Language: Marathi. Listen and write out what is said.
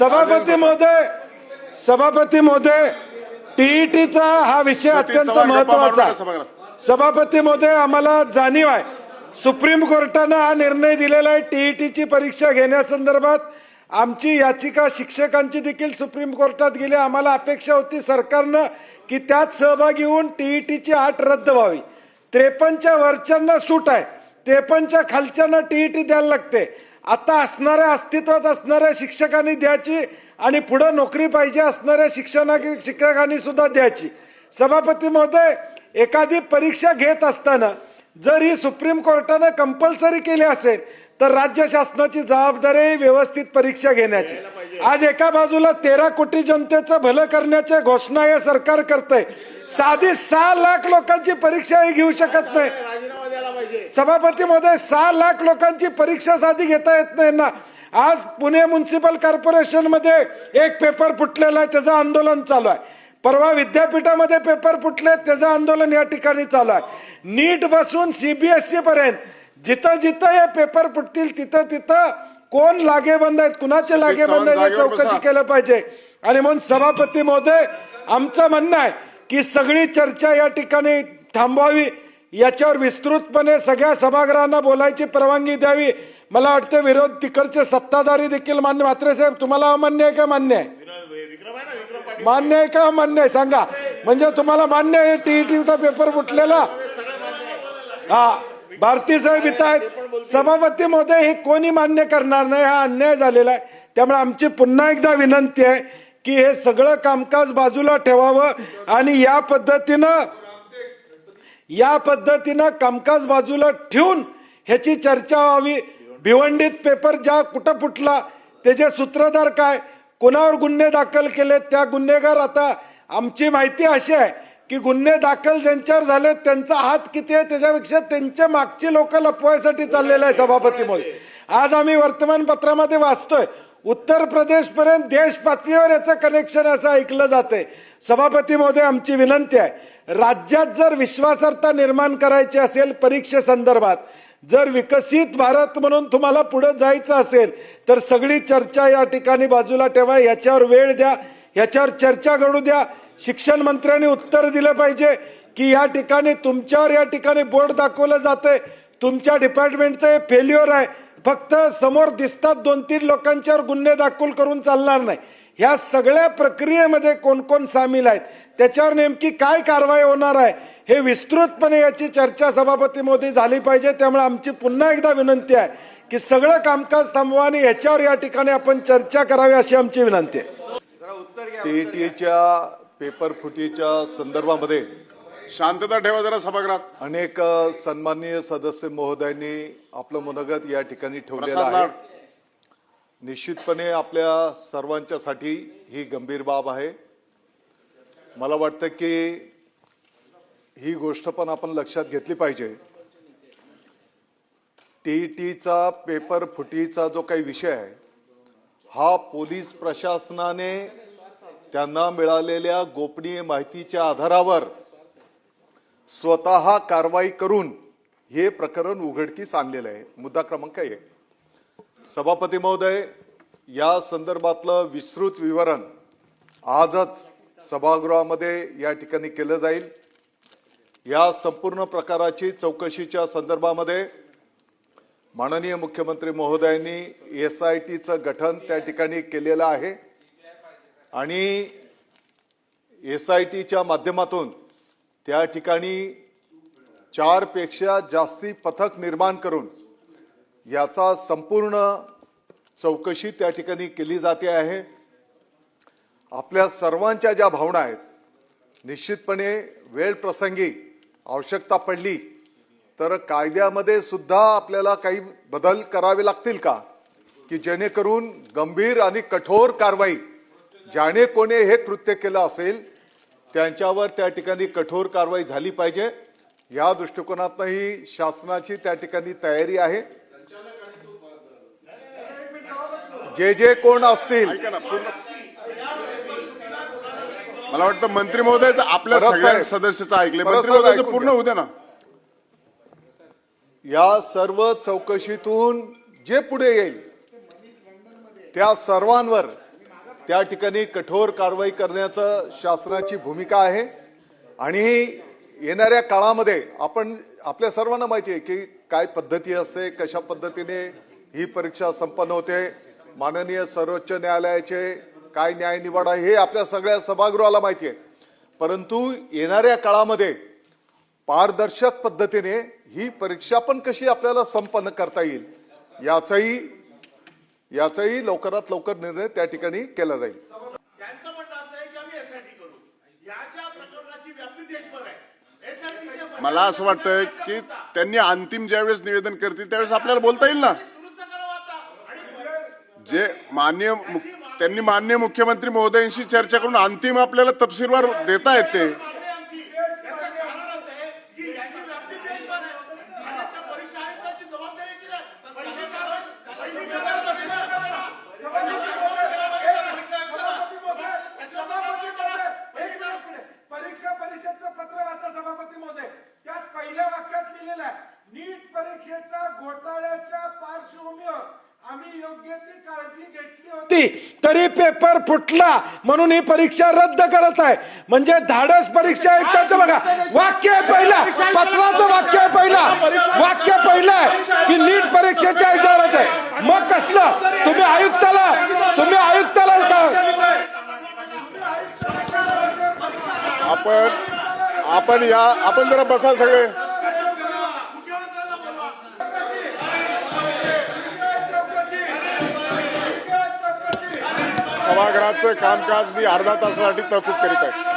सभापती महोदय टीईटीचा हा विषय अत्यंत महत्त्वाचा आहे। सभापती महोदय, आम्हाला जाणीव आहे सुप्रीम कोर्टाने हा निर्णय दिलेला आहे टीईटीची परीक्षा घेण्यासंदर्भात। आमची याचिका शिक्षकांची देखील सुप्रीम कोर्टात गेली। आम्हाला अपेक्षा होती सरकारनं की त्यात सहभागी होऊन टीईटीची अट रद्द व्हावी। 53च्या वरच्यांना सूट आहे, 53च्या खालच्यांना टीईटी द्यायला लागते। आता असणाऱ्या अस्तित्वात असणाऱ्या शिक्षकांनी द्यायची आणि पुढे नोकरी पाहिजे असणाऱ्या शिक्षकांनी सुद्धा द्यायची। सभापती महोदय, एखादी परीक्षा घेत असताना जर ही सुप्रीम कोर्टाने कंपल्सरी केली असेल तर राज्य शासनाची जबाबदारी व्यवस्थित परीक्षा घेण्याची। आज एका बाजूला 13 कोटी जनतेचं भलं करण्याच्या घोषणा हे सरकार करतंय, साधी 6 लाख लोकांची परीक्षा ही घेऊ शकत नाही। सभापती महोदय, 6 लाख लोकांची परीक्षा साधी घेता येत नाही ना। आज पुणे म्युनिसिपल कॉर्पोरेशन मध्ये एक पेपर फुटलेला आहे, त्याचं आंदोलन चालू आहे। परवा विद्यापीठामध्ये पेपर फुटले, त्याचं आंदोलन या ठिकाणी चालू आहे। नीट बसून सीबीएसई पर्यंत जिथं जिथं हे पेपर फुटतील तिथं तिथं कोण लागेबंद आहेत, कुणाचे लागेबंद आहेत चौकशी केलं पाहिजे। आणि म्हणून सभापती महोदय, आमचं म्हणणं आहे की सगळी चर्चा या ठिकाणी थांबवावी, याच्यावर विस्तृतपणे सगळ्या सभागृहांना बोलायची परवानगी द्यावी। मला वाटतं विरोध तिकडचे सत्ताधारी देखील मान्य। म्हात्रे साहेब, तुम्हाला मान्य आहे का? मान्य आहे, मान्य आहे का? मान्य आहे सांगा, म्हणजे तुम्हाला मान्य आहे टीईटीचा पेपर फुटलेला? हा, भारती साहेब इथं आहेत। सभापती महोदय, हे कोणी मान्य करणार नाही, हा अन्याय झालेला आहे। त्यामुळे आमची पुन्हा एकदा विनंती आहे की हे सगळं कामकाज बाजूला ठेवावं आणि या पद्धतीनं कामकाज बाजूला ठेवून ह्याची चर्चा व्हावी। भिवंडीत पेपर ज्या कुठं फुटला, त्याचे सूत्रधार काय, कोणावर गुन्हे दाखल केले, त्या गुन्हेगार, आता आमची माहिती अशी आहे की गुन्हे दाखल ज्यांच्यावर झाले त्यांचा हात किती आहे त्याच्यापेक्षा त्यांच्या मागची लोक लपवायसाठी चाललेलं आहे। सभापती महोदय, आज आम्ही वर्तमानपत्रामध्ये वाचतोय उत्तर प्रदेश पर्यंत देश पातळीवर याचं कनेक्शन असं ऐकलं जाते। सभापती महोदय, आमची विनंती आहे, राज्यात जर विश्वासार्हता निर्माण करायची असेल परीक्षेसंदर्भात, जर विकसित भारत म्हणून तुम्हाला पुढे जायचं असेल तर सगळी चर्चा या ठिकाणी बाजूला ठेवा, याच्यावर वेळ द्या, याच्यावर चर्चा घडू द्या। शिक्षण मंत्र्यांनी उत्तर दिलं पाहिजे की या ठिकाणी तुमच्यावर या ठिकाणी बोर्ड दाखवलं जाते, तुमच्या डिपार्टमेंटचं हे फेल्युअर आहे, फक्त समोर दिसतात 2-3 लोकांच्यावर गुन्हे दाखल करून चालणार नाही। ह्या सगळ्या प्रक्रियेमध्ये कोण कोण सामील आहेत, त्याच्यावर नेमकी काय कारवाई होणार आहे, हे विस्तृतपणे याची चर्चा सभापती महोदय झाली पाहिजे। त्यामुळे आमची पुन्हा एकदा विनंती आहे की सगळं कामकाज थांबवा आणि याच्यावर या ठिकाणी आपण चर्चा करावी, अशी आमची विनंती आहे। टीईटीच्या पेपर फुटीच्या संदर्भामध्ये शांतता ठेवा जरा सभागृहात। अनेक सन्माननीय सदस्य महोदयांनी आपलं मनोगत या ठिकाणी ठेवलेलं आहे। निश्चितपणे आपल्या सर्वांच्यासाठी ही गंभीर बाब आहे। मला वाटतं की ही गोष्ट पण आपण लक्षात घेतली पाहिजे। टीईटीचा पेपर फुटीचा जो काही विषय आहे हा पोलीस प्रशासनाने त्यांना मिळालेल्या गोपनीय माहितीच्या आधारावर स्वतः कारवाई करून हे प्रकरण उघडकीस आणलेलं आहे। मुद्दा क्रमांक 1, सभापती महोदय, या संदर्भातलं विस्तृत विवरण आजच सभागृहामध्ये या ठिकाणी केलं जाईल। या संपूर्ण प्रकाराची चौकशीच्या संदर्भामध्ये माननीय मुख्यमंत्री महोदयांनी SITचं गठन त्या ठिकाणी केलेलं आहे आणि SITच्या माध्यमातून त्या ठिकाणी 4 पेक्षा जास्ती पथक निर्माण करून याचा संपूर्ण चौकशी त्या ठिकाणी केली जाते आहे। आपल्या सर्वांच्या ज्या भावना आहेत, निश्चितपणे वेळ प्रसंगी आवश्यकता पडली तर कायद्यामध्ये सुद्धा आपल्याला काही बदल करावे लागतील का, की जेणेकरून गंभीर आणि कठोर कारवाई, ज्याने कोणी हे कृत्य केलं असेल त्यांच्यावर त्या ठिकाणी कठोर कारवाई झाली पाहिजे। या दृष्टिकोनातही शासनाची त्या ठिकाणी तयारी आहे। जे कोण असतील, मला वाटतं मंत्री महोदयाचं आपल्या सगळ्या सदस्याचं ऐकले, मंत्री महोदयाचं पूर्ण होऊ दे ना। या सर्व चौकशीतून जे पुढे येईल त्या सर्वांवर त्या ठिकाणी कठोर कारवाई करण्याचं शासनाची भूमिका आहे. आणि येणाऱ्या काळामध्ये आपल्या सर्वांना माहिती आहे की काय पद्धती असते, कशा पद्धतीने ही परीक्षा संपन्न होते, माननीय सर्वोच्च न्यायालयाचे काय न्याय निवाडा हे आपल्या सगळ्या सभागृहाला माहिती आहे. परंतु येणाऱ्या काळामध्ये पारदर्शक पद्धतीने ही परीक्षा पण कशी आपल्याला संपन्न करता येईल याचाही लवकरात लवकर निर्णय त्या ठिकाणी केला जाईल. त्यांचं म्हणणं असं आहे की आम्ही एसआयटी करू. याच्या प्रकरणाची व्याप्ती देशभर आहे. SIT च्या मला असं वाटतं की त्यांनी अंतिम ज्यावेळेस निवेदन करतील त्यावेळेस आपल्याला बोलता येईल ना. दुरुस्त करावं आता. आणि जे त्यांनी माननीय मुख्यमंत्री महोदयांशी चर्चा करून अंतिम आपल्याला तपशीलवार देता येते. मागणी आमची त्याचं कारण असं आहे की याची व्याप्ती देशभर आहे. आणि त्या परीक्षा आयुक्ताची जबाबदारी की नाही? पहिली कारवाई परीक्षा परिषदचं पत्र वाचा सभापती महोदय. त्यात पहिल्या वाक्यात लिहिलेलं आहे, नीट परीक्षेचा घोटाळ्याच्या पार्श्वभूमीवर आम्ही योग्य ती काळजी घेतली होती तरी पेपर फुटला म्हणून ही परीक्षा रद्द करत आहे. म्हणजे धाडस परीक्षा आयुक्ताचं बघा वाक्य आहे पहिला, पत्राचं वाक्य आहे पहिला, वाक्य पहिलं आहे की नीट परीक्षेच्या विचारात आहे. मग कसलं तुम्ही आयुक्ताला आपण जरा बसा सगळे. सभागृहाचं कामकाज मी अर्धा तासासाठी तहकूब करीत आहे.